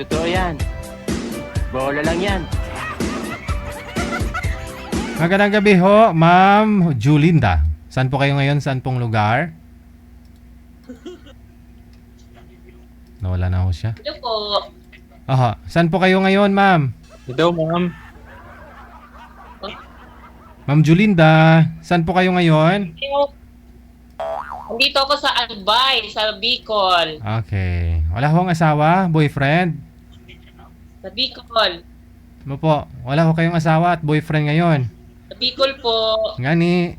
totoo yan. Bola lang yan. Magandang gabi ho, Ma'am Julinda. Saan po kayo ngayon? Saan pong lugar? Nawala na ho siya. Hello po. Aha. Saan po kayo ngayon, Ma'am? Ito, ma'am. Ma'am Julinda, saan po kayo ngayon? Andito ako sa Albay, sa Bicol. Okay. Wala hong asawa, boyfriend? Sa Bicol. Ano po? Wala ho kayong asawa at boyfriend ngayon? Sa Bicol po. Ngani.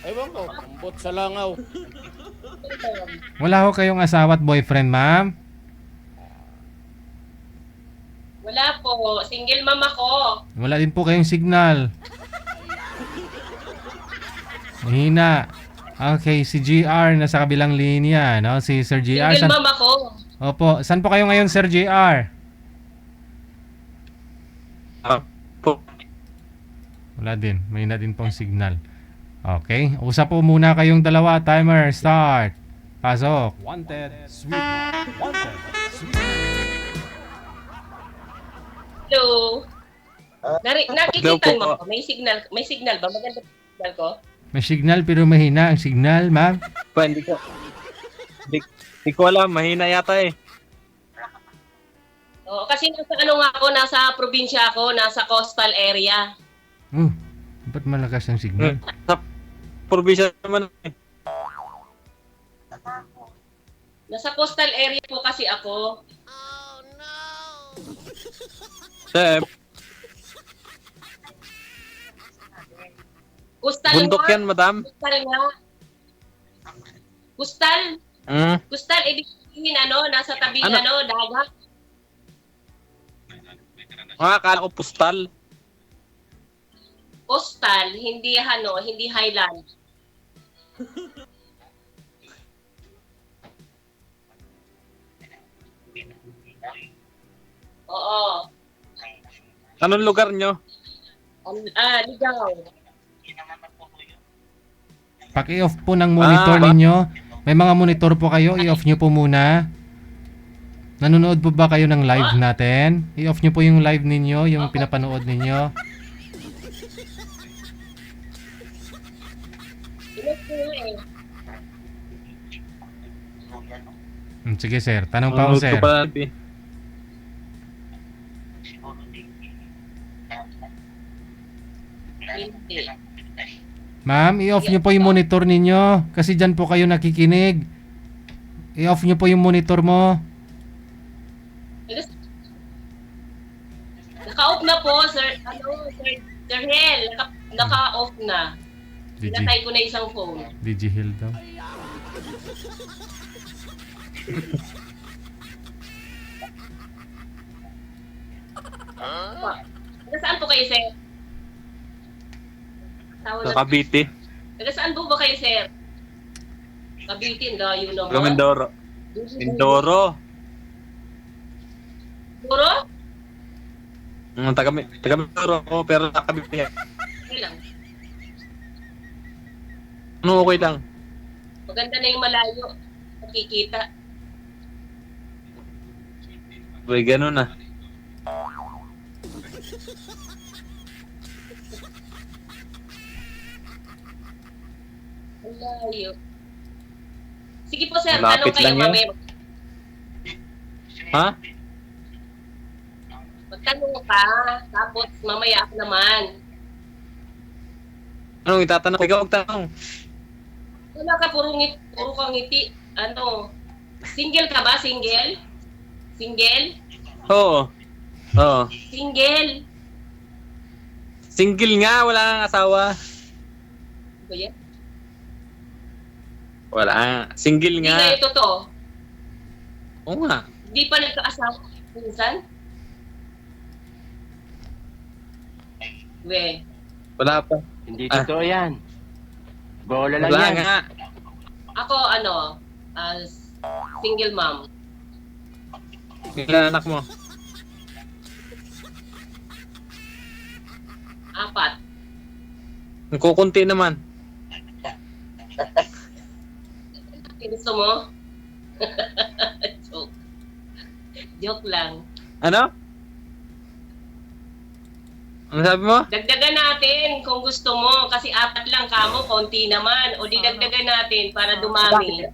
Ewan ko, ambot sa langaw. Wala ho kayong asawa at boyfriend, ma'am? Wala po. Single mom ako. Wala din po kayong signal. Mahina. Okay, si GR nasa kabilang linya, no? Si Sir GR. Single mom ako. Opo, saan po kayo ngayon, Sir GR? Po. Wala din, mahina din pong signal. Okay, usap po muna kayong dalawa. Timer, start. Pasok. Wanted, sweet, wanted, sweet. Hello. Nakikita Hello po. mo ako. May signal ba? Maganda signal ko? May signal pero mahina ang signal, ma'am. Pa, hindi ko. Hindi ko alam, mahina yata eh. Oo, kasi nasa nasa probinsya ako, nasa coastal area. Ba't malakas ang signal? Sa probinsya naman eh. Nasa coastal area po kasi ako. Sir, Coastal bundok nga. yan, madam. Coastal nga. Coastal. Hmm. Coastal, ibig sabihin nasa tabing Ano? dagat. Akala ko postal. Coastal, hindi hindi highland. Oo. Anong lugar nyo? Ligaw. Paki-off po ng monitor ninyo. May mga monitor po kayo, i-off nyo po muna. Nanonood po ba kayo ng live natin? I-off nyo po yung live ninyo, yung pinapanood ninyo. Ilan po eh. Sige sir, tanong pa ako sir. Nanonood ko pa natin. Hindi. Ma'am, i-off nyo po yung monitor ninyo. Kasi dyan po kayo nakikinig. I-off nyo po yung monitor mo. Naka-off na po, sir. Sir Hel. Naka-off na. Pinatay ko na isang phone. Digihil daw. Taga saan po kayo, sir? Sa Cavite. Taga saan po ba kayo, sir? Cavite, layo naman. Taga Mindoro. Mindoro. Puro? Taga Mindoro ako, pero sa Cavite. Okay lang. Ano okay lang? Maganda na yung malayo. Nakikita. Uy, ganun na. Malayo. Sige po, sir. Malapit Tanong kayo lang yun. mamaya. Ha? Magtanong ka. Tapos mamaya ako naman. Anong itatanong? Ikaw magtanong. Wala ka, puro kang ngiti. Single ka ba? Single? Single? Oo. Oo. Single? Single nga, wala kang asawa. Ano ba yan? Wala. Single Hindi nga. na yung totoo. Oo nga. Hindi pa nagkaasawa minsan? We. Wala pa. Hindi totoo yan. Bola lang Wala yan. nga. Ako, single mom. Ilan anak mo? 4. Kukunti naman. Gusto mo? Joke. Joke lang. Ano? Ano sabi mo? Dagdagan natin kung gusto mo. Kasi 4 lang kamo, konti naman. O di dagdagan natin para dumami.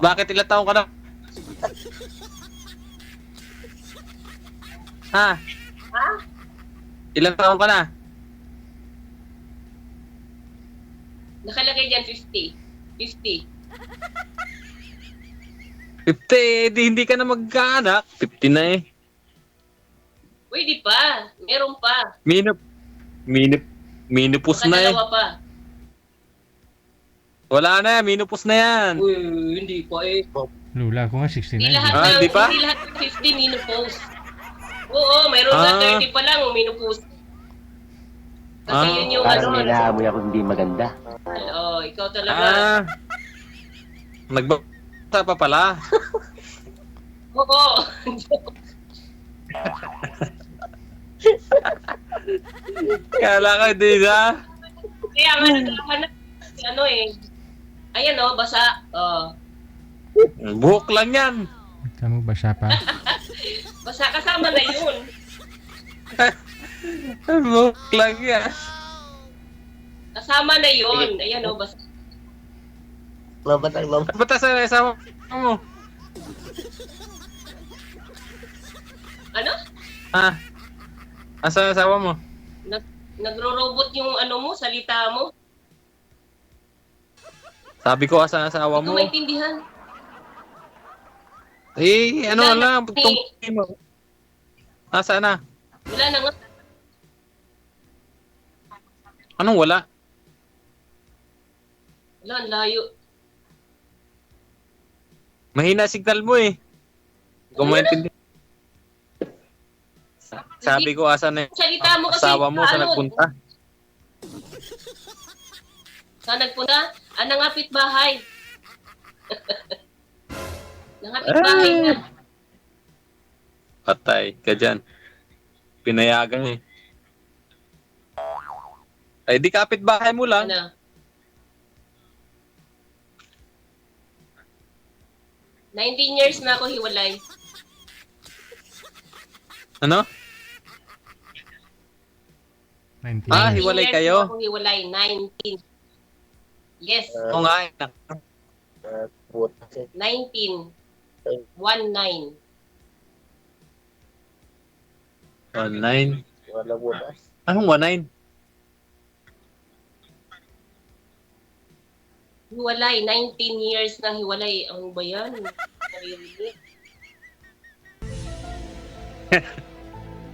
Bakit ilang taon ka na? Ha? Ha? Ilang taon ka na? Nakalagay dyan 50. 50. 50, di hindi ka na magkaanak. 50 na eh. Pwede pa. Meron pa. Minupus na eh. Dalawa pa. Wala na, minupus na yan. Uy, hindi pa eh. Lula ko nga 69. Hindi lahat Ah, ng, di pa? hindi lahat ng 50 minupose. Oo, mayroon Ah. na 30 pa lang minupose. Kasi Ah. yun yung Parang ano. may naamoy ako hindi maganda. Oh, ikaw talaga. Ah. Nagbasa pa pala. Oo. Kala ka hindi na. Kaya nga nagkakanap. Ano eh. Ayan oh, basa. Oh. Buhok lang yan. Tama ba siya pa? Basa kasama na yun. Buhok lang yan. Kasama na yun. Ayan oh, basa. Ba't sa isama mo? Ano? Ah. Asa asawa mo? Nagro-robot yung ano mo, salita mo. Sabi ko asa asawa Hindi ko mo. maintindihan. Eh, ano Wala lang, na. tungkol mo. Asa na? Wala na nga. Anong wala? Wala, ang layo. Mahina signal mo eh. Hindi ko maintindihan. Sabi ko asa na yung Salita mo kasi. asawa mo sa ano, nagpunta. Saan nagpunta? Ah, nangapit bahay. Nangapit Ah. bahay na. Patay ka dyan. Pinayagan eh. Ay, di kapit bahay mo lang. Ano? 19 years na ako hiwalay. Ano? 19. Ah, 19 hiwalay years kayo? na ako hiwalay. 19. Yes. Oo nga eh. 19. 19. Online. Anong 19? Hiwalay. 19 years na hiwalay. Ano ba yan? Naririnig.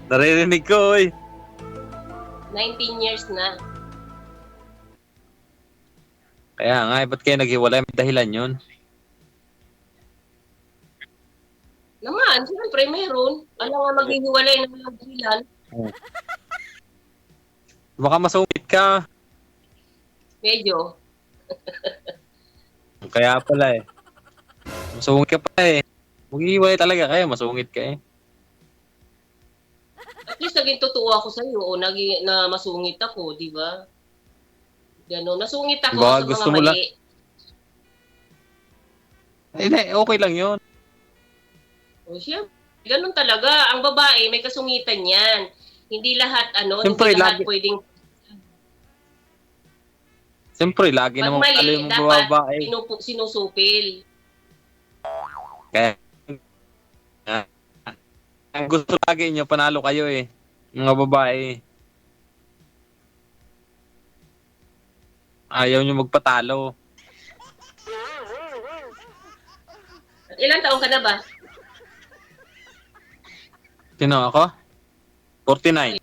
Naririnig ko eh. 19 years na. Kaya nga, ba't kayo naghiwalay? May dahilan yun. Naman, siyempre meron. Ano nga maghihiwalay ng mga dahilan? Baka masungit ka. Medyo. Kaya pala eh. Masungit ka pa eh. Maghihiwalay talaga kayo, masungit ka eh. At least naging totoo ako sa iyo o na masungit ako, di ba? Gano'n. Nasungit ako Baka sa gusto mga mo lang- mali. Hindi, okay lang yun. O siya, ganun talaga. Ang babae, may kasungitan yan. Hindi lahat, Siyempre, hindi lahat lagi- pwedeng Siyempre, lagi pag naman pala mali, yung dapat babae. sinusupil. Kaya, ang gusto lagi nyo, panalo kayo eh. Mga babae. Ayaw nyo magpatalo. Ilang taon ka na ba? Sino ako? 49.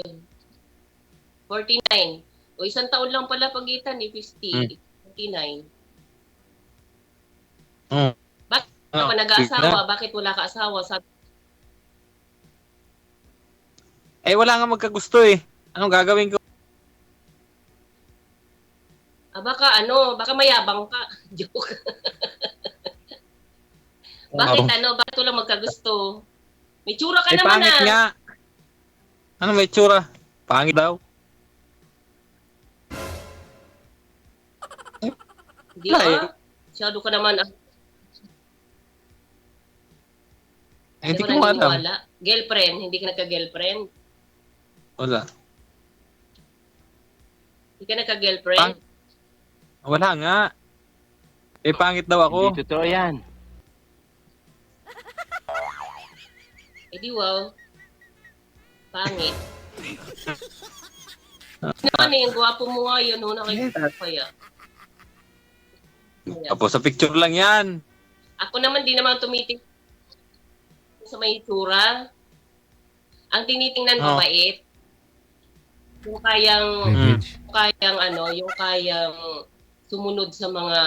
49. O isang taon lang pala pagitan ni 50. 49. Hmm. Bakit ka pa nag-aasawa? Bakit wala ka asawa? Eh, wala nga magkagusto eh. Anong gagawin ko? Baka mayabang ka. Joke. Bakit bakit wala magkagusto? May tsura ka Eh, naman pangit nga. Ano may tsura? Pangit daw. Di Wala ba? eh. Masyado ka naman. Hindi Hindi ko ko alam. naniniwala. Girlfriend, hindi ka nagka-girlfriend. Wala. Hindi ka nagka-girlfriend. Wala nga. Eh, pangit daw ako. Hindi totoo yan. Eh di wow. Pangit. Naman eh, yung gwapo mo nga yun, no? Nakikita ko kaya. Tapos sa picture lang yan. Ako naman, di naman tumiting sa may itsura. Ang tinitingnan ko Oh. bait. Yung kayang, Cleavage. yung kayang sumunod sa mga,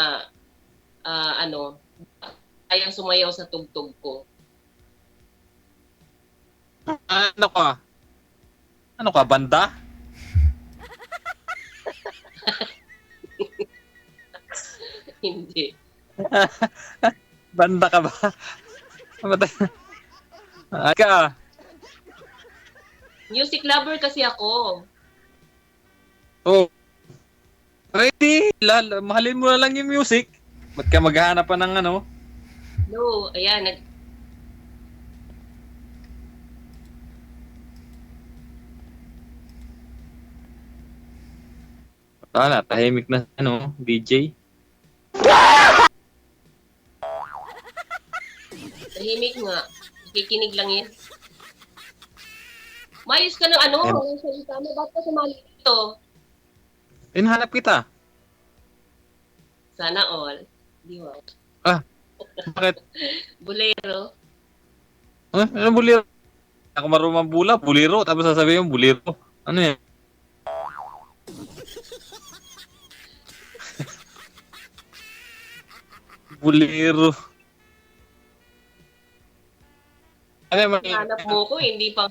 kayang sumayaw sa tugtog ko. Ano ka? Ano ka, banda? Hindi. Banda ka ba? Ay ka. Music lover kasi ako. Oh. Ready? Mahalin mo na lang yung music. Ba't ka maghahanap pa ng ano? No, ayan, Wala, tahimik na ano, DJ. tahimik nga. Kikinig lang yan. Mayos ka ng ano, ang salita mo. Ba't ka sumali dito? Hinahanap kita. Sana all. Di ba? Bakit? Bolero. Ano buliro? Ako marunong bula, buliro. Tapos sasabihin mo, buliro. Ano yan? Buliro. Ano yung Hanap mo ko, hindi pa.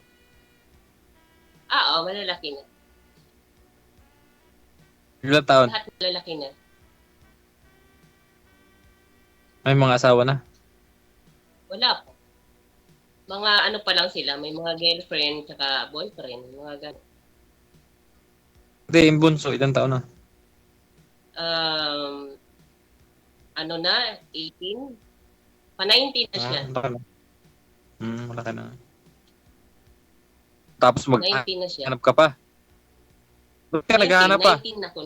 Oo, malalaki na. ilang taon? Lahat malalaki na. May mga asawa na. Wala pa. Mga ano pa lang sila, may mga girlfriend tsaka boyfriend, mga ganun. Hindi, yung bunso, ilang taon na? Ano na, 18? Pa-19 na siya. Malaki na. Malaki na. Tapos 19 na siya. maghanap ka pa. Bakit ka naghahanap pa? 19 na ko.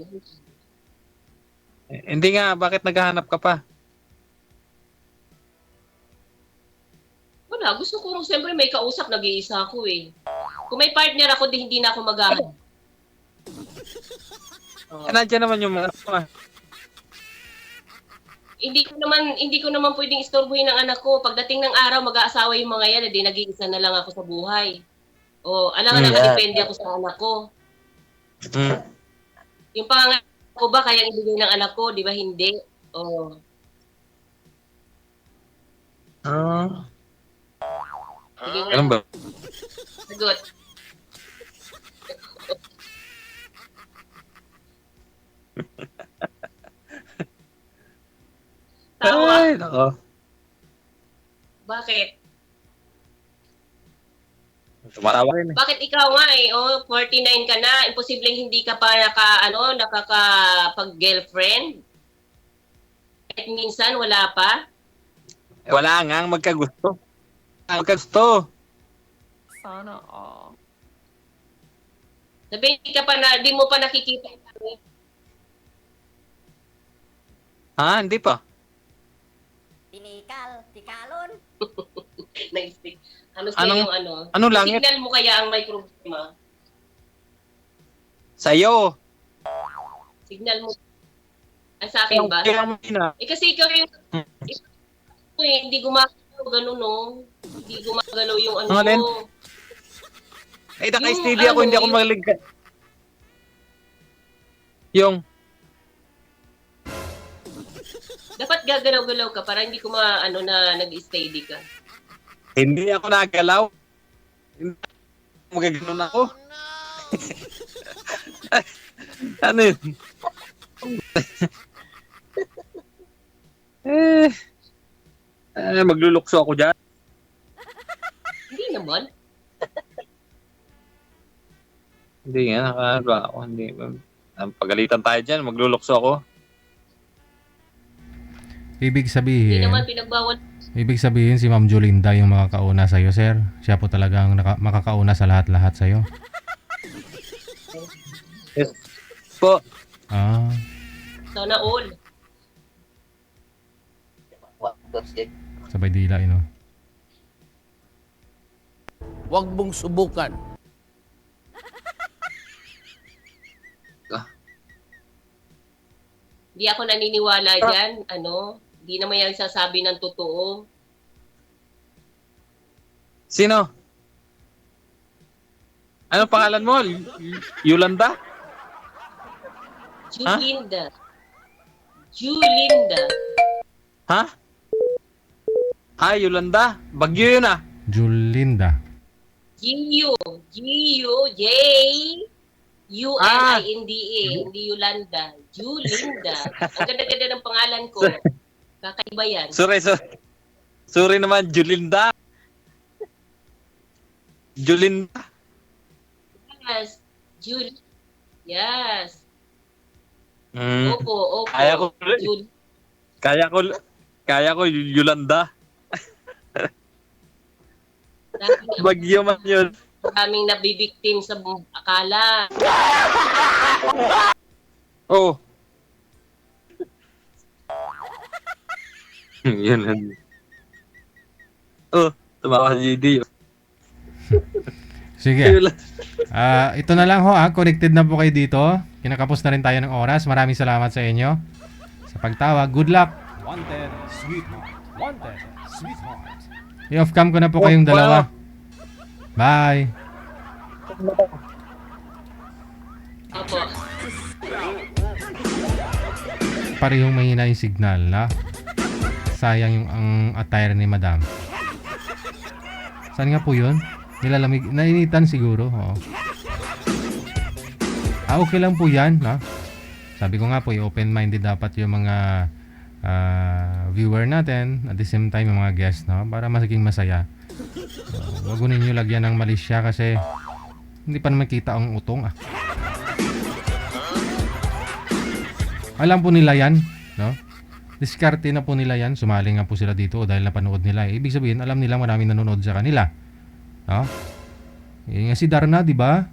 Hindi nga, bakit naghahanap ka pa? Wala, gusto ko siyempre may kausap, nag-iisa ako eh. Kung may partner ako, di hindi na ako maghahanap. Nandiyan naman yung mga Hindi ko naman pwedeng istorbohin ng anak ko. Pagdating ng araw, mag-aasawa yung mga yan, hindi nag-iisa na lang ako sa buhay. O, alam nga nakadepende ako sa anak ko. Yung pangangalan ko ba, kaya ibigay ng anak ko, di ba hindi? O, sige nga, Ano ba? sagot. Tawa. Ay, nako. Bakit? Tumatawa rin eh. Bakit ikaw nga eh, 49 ka na, imposibleng hindi ka pa nakakapag-girlfriend? Kahit minsan, wala pa? Wala nga ang magkagusto. Magkagusto. Sana all. Sabihin di mo pa nakikita yung Ha? Hindi pa. Tinikal, tikalon. naisip. Ano sa'yo yung ano? Ano langit? Signal mo kaya ang may problema? Sa'yo. Signal mo. Sa akin ba? Kaya mo na. Eh kasi ikaw yung hindi gumagalaw, ganun no? Hindi gumagalaw yung ano Ano, Len? mo. Eh, naka-steady Yung ako, hindi ako yung- magaling. Yung, Dapat gagalaw-galaw ka para hindi ko na nag-steady ka. hindi ako nagalaw. Hindi ako magaganon ako. Ano yun? Maglulukso ako dyan. Hindi naman. Hindi nga, nakahalo ako. Hindi. Pagalitan tayo dyan, maglulukso ako. Ibig Hindi sabihin, naman pinagbawal Ibig sabihin si Ma'am Jolinda yung makakauna sa'yo, sir. Siya po talagang makakauna sa lahat-lahat sa'yo. Yes. Po. Ah, Sana all. sabay dila, no? Huwag mong subukan. Hindi ako naniniwala dyan. Hindi naman yan sasabi ng totoo. Sino? Ano pangalan mo? Yolanda? Julinda. Julinda. Ha? Yolanda. Bagyo yun ah. Jolinda. Giyu. Giyu. J. U-L-I-N-D-A. Hindi Yolanda. Julinda. Ang ganda-ganda ng pangalan ko. Kakaiba yan. Sorry naman, Jolinda. Jolinda. Yes. Yes. Mm. Opo. Kaya ko Yolanda. Bagyo man yun. Maraming nabibiktim sa akala. Oh. Yun. Oh, tumawa si GD. Sige. Ito na lang ho, connected na po kayo dito. Kinakapos na rin tayo ng oras. Maraming salamat sa inyo sa pagtawag. Good luck. Wanted, sweetheart. Wanted, sweetheart. I-off cam ko na po kayong dalawa. Bye. Opo. Parehong mahina yung signal, na? Sayang yung ang attire ni Madam. Saan nga po yun? Nilalamig, nainitan siguro. Oo. Okay lang po yan, na? Sabi ko nga po, open-minded dapat yung mga viewer natin, at the same time yung mga guests, no? Para maging masaya. Wag ko ninyo lagyan ng malisya kasi hindi pa naman kita ang utong, Alam po nila yan, no? Diskarte na po nila yan. Sumali nga po sila dito dahil napanood nila. Ibig sabihin, alam nila maraming nanonood sa kanila. No? Nga si Darna, di ba?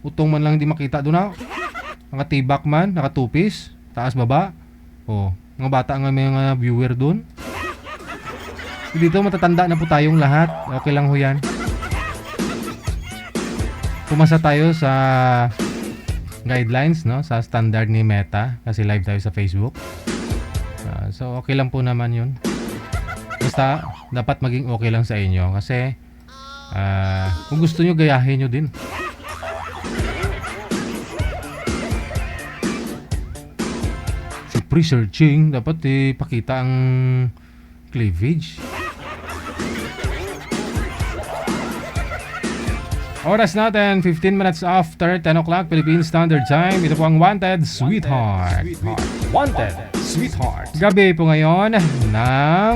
Utong man lang hindi makita doon, Nakatibak man, nakatupis, taas baba. Oh, mga bata nga may mga viewer doon. Dito matatanda na po tayong lahat. Okay lang ho yan. Pumasa tayo sa guidelines, no? Sa standard ni Meta kasi live tayo sa Facebook. So okay lang po naman yun. Basta dapat maging okay lang sa inyo kasi kung gusto nyo gayahin nyo din. So pre-searching dapat ipakita ang cleavage. Oras natin, 15 minutes after 10 o'clock Philippine Standard Time. Ito po ang Wanted Sweetheart. Wanted, sweetheart. Gabi po ngayon ng